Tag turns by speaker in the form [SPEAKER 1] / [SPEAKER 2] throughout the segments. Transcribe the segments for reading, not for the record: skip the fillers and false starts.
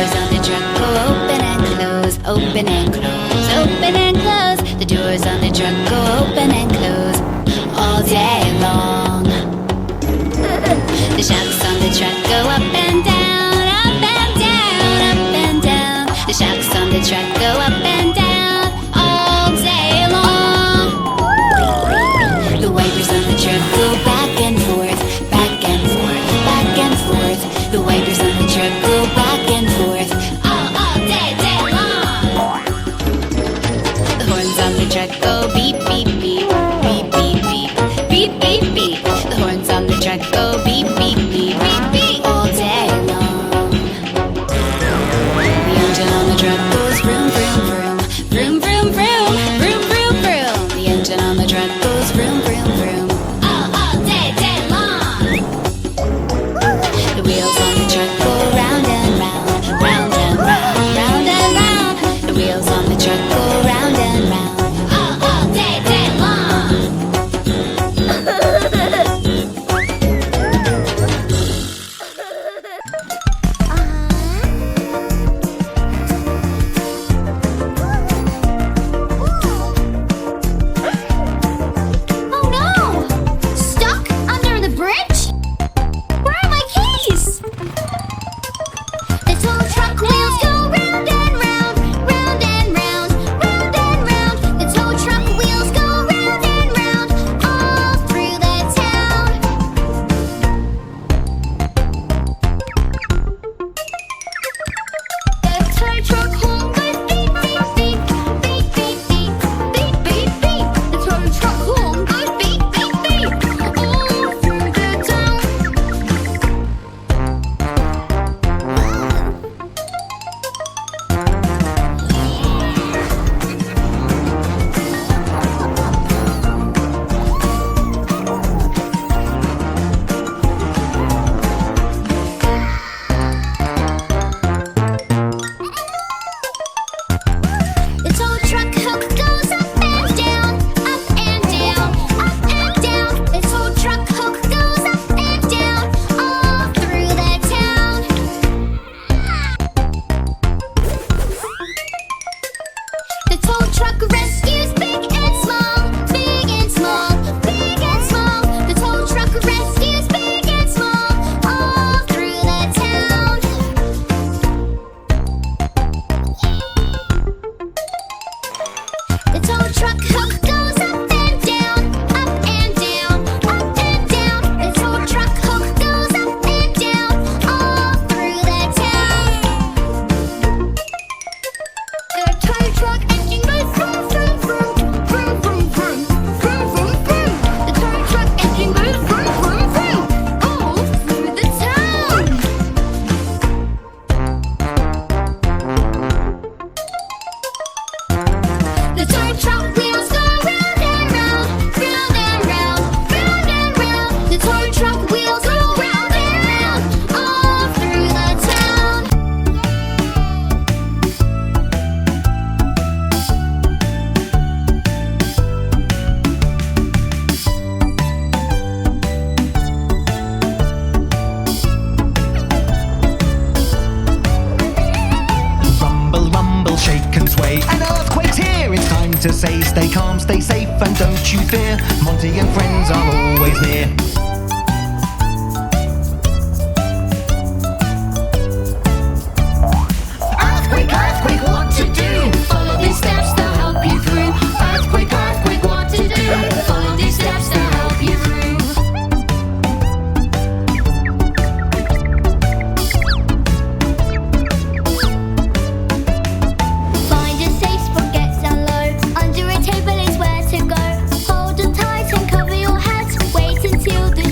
[SPEAKER 1] doors on the truck go open and close, open and close, open and close. The doors on the truck go open and close all day long. The shocks on the truck go up and down, up and down, up and down. The shocks on the truck go up and down all day long. The wipers on the truck go back and forth, back and forth, back and forth. The wipers on the truck go back and forth all day, day long. The horns on the truck go beep, beep, beep, beep, beep, beep, beep, beep, beep. The horns on the truck go beep, beep, beep, beep, beep all day long. The engine on the truck goes vroom, vroom, vroom, vroom, vroom, vroom, vroom, vroom, vroom. The engine on the truck goes vroom, vroom, vroom all day, day long. The wheels on the truck go round and round, round and round, round and round. The wheels on the truck go round and round all day, day long.
[SPEAKER 2] Oh no! Stuck under the bridge? Where are my keys? The tow truck wheels go round and round, round and round, round and round. The tow truck wheels go round and round all through the town. The tow truck horn goes beep, beep, beep, beep, beep, beep, beep, beep, beep. The tow truck horn goes beep, beep, beep all through the town. The tow truck hook goes up and down, up and down, up and down. The tow truck hook goes up and down all through the town. The tow truck rescues big and small, big and small, big and small. The tow truck rescues big and small all through the town. The tow truck hook goes up and down, up and down, up and down. The tow truck hook goes up and down all through the town. The tow truck engine goes vroom, vroom, vroom, vroom, vroom, vroom, vroom, vroom, vroom. The tow truck engine goes vroom, vroom, vroom all through the town. The tow truck wheels go round and round, round and round, round and round. The tow truck wheels go round and round all through the town.
[SPEAKER 3] Rumble, rumble, shake and sway. An earthquake's here. It's time to say, stay calm, stay safe, and don't you fear. Monty and friends are always near.
[SPEAKER 2] Earthquake, earthquake, what to do? Follow these steps, they'll help you through. Earthquake, earthquake, what to do? Follow these steps, they'll help you through. Find a safe spot, get down low. Under a table is where to go. Hold on tight and cover your head. Wait until the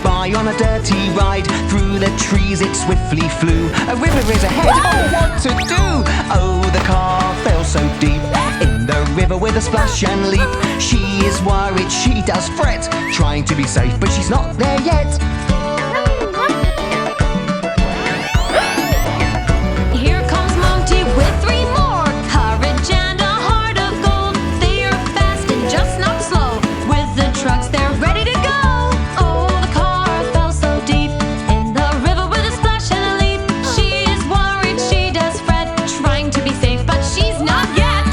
[SPEAKER 3] by on a dirty ride. Through the trees it swiftly flew. A river is ahead, oh what to do? Oh, the car fell so deep in the river with a splash and leap. She is worried, she does fret, trying to be safe, but she's not there yet.
[SPEAKER 4] Here comes Monty with 3 more. Courage and a heart of gold. They are fast and just not slow. With the trucks they're ready to go. Oh, the car fell so deep in the river with a splash and a leap. She is worried, she does fret, trying to be safe, but she's not yet.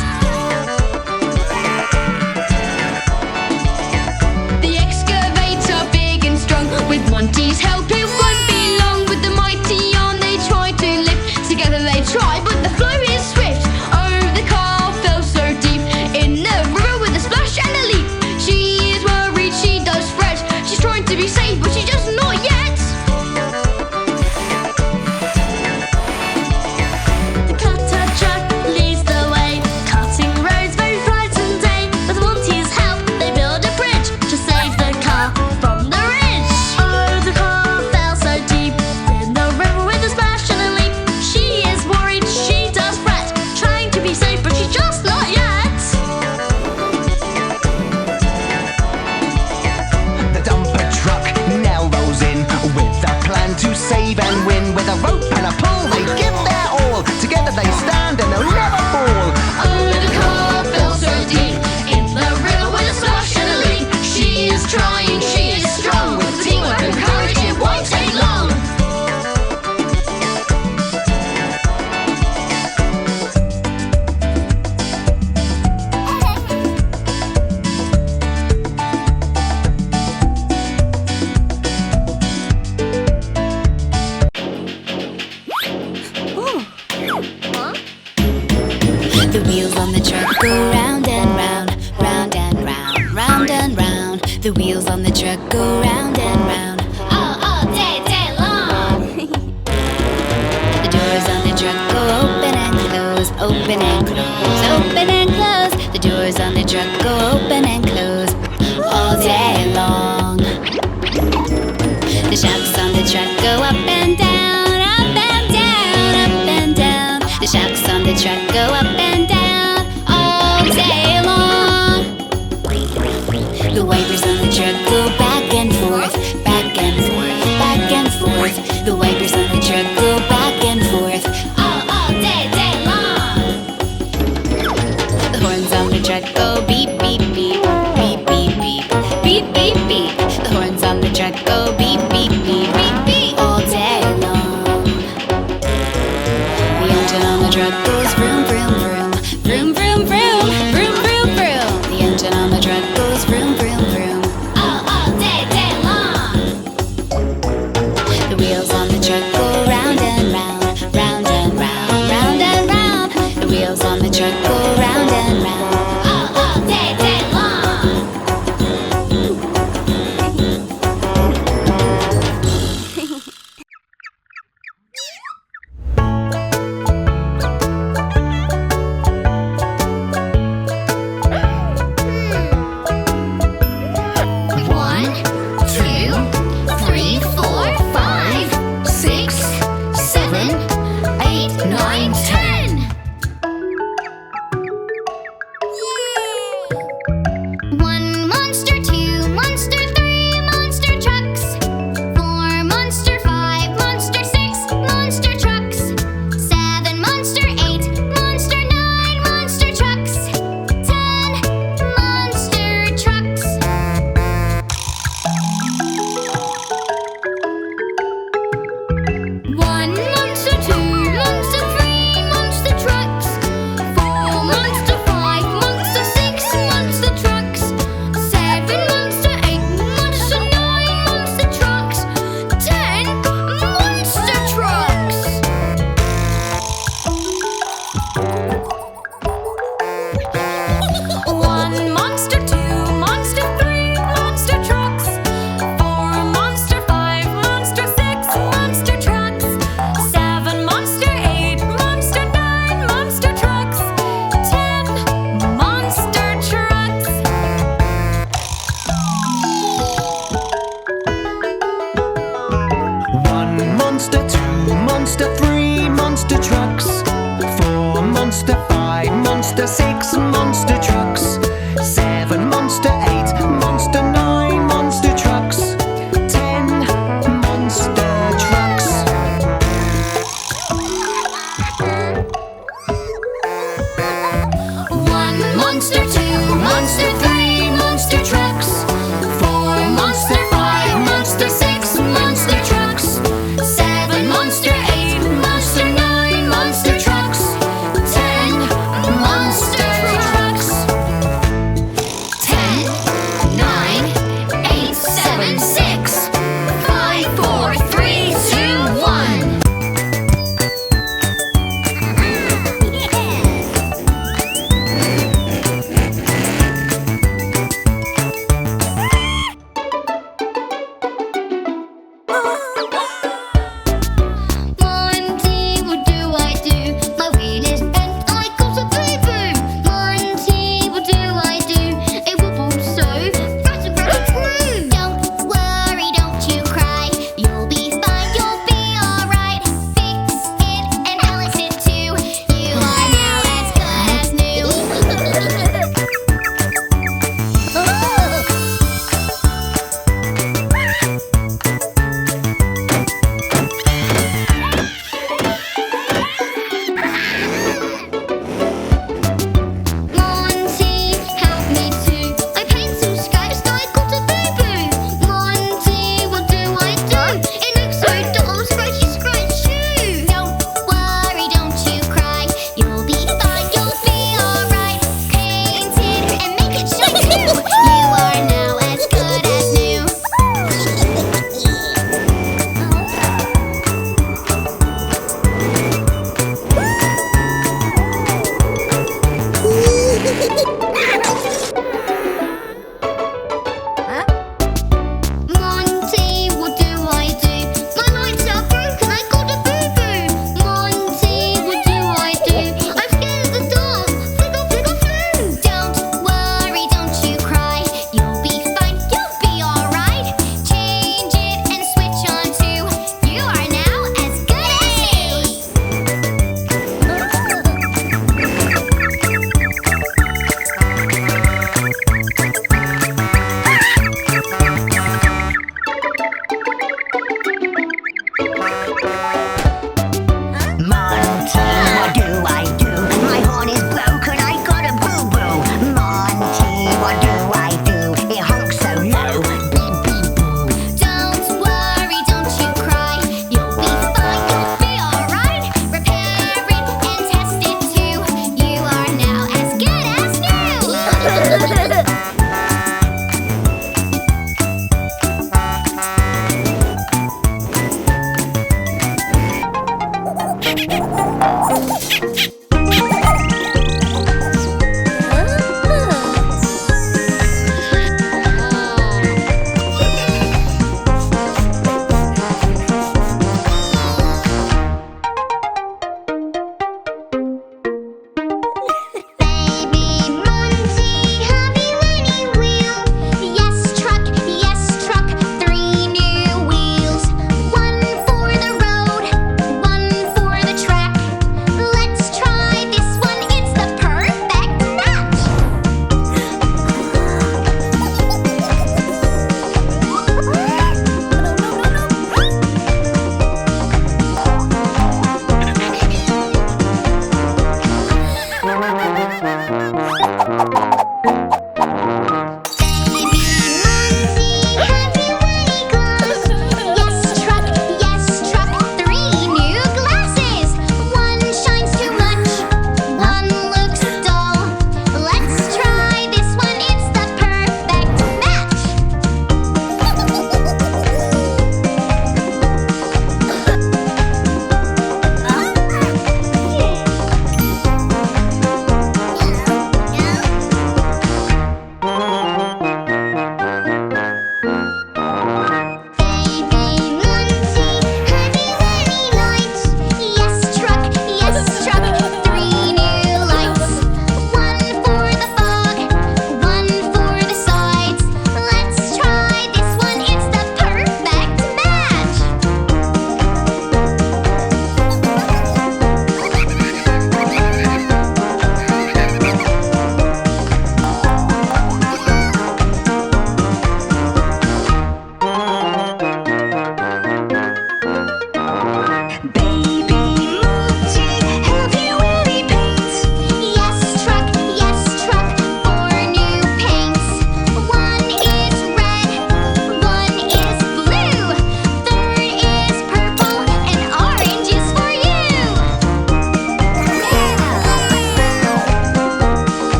[SPEAKER 2] The excavator big and strong, with Monty's help it won't be long. With the mighty arm they try to lift, together they try but the flow is swift. Oh, the car fell so deep in the river with a splash and a leap. She is worried, she does fret, she's trying to be safe but she's just not yet.
[SPEAKER 4] The cutter truck leads the way, cutting roads both night and day. With Monty's help, they build a bridge to save the car from the ridge. Oh, the car fell so deep in the river with a splash and a leap. She is worried, she does fret, trying to be safe, but she's just not yet.
[SPEAKER 3] The dumper truck now rolls in with a plan to save and win. With a rope and a pull they give their all. Together they stand and they'll never fall.
[SPEAKER 2] Oh, the car fell so deep in the river with a splash and a leap. She is trying, she is strong, with teamwork and courage it won't take long.
[SPEAKER 1] The wheels on the truck go round and round, round and round, round and round. The wheels on the truck go round and round, all day, day long. The doors on the truck go open and close, open and close, open and close. The doors on the truck go open and close, all day long. The shocks on the truck go up and down, up and down, up and down. The shocks on the truck go up and down all day long. The wipers on the truck go back and forth, back and forth, back and forth. The wipers on the truck go back and forth all day, day long. The horns on the truck go beep, beep, beep, beep, beep, beep, beep, beep, beep. The horns on the truck go beep, beep, beep, beep, beep all day long. The engine on the truck goes vroom, vroom, vroom, vroom, vroom, vroom, vroom, vroom, vroom. The engine on the truck goes vroom, vroom, vroom, all day, day long. The wheels on the truck go round and round, round and round, round and round. The wheels on the truck go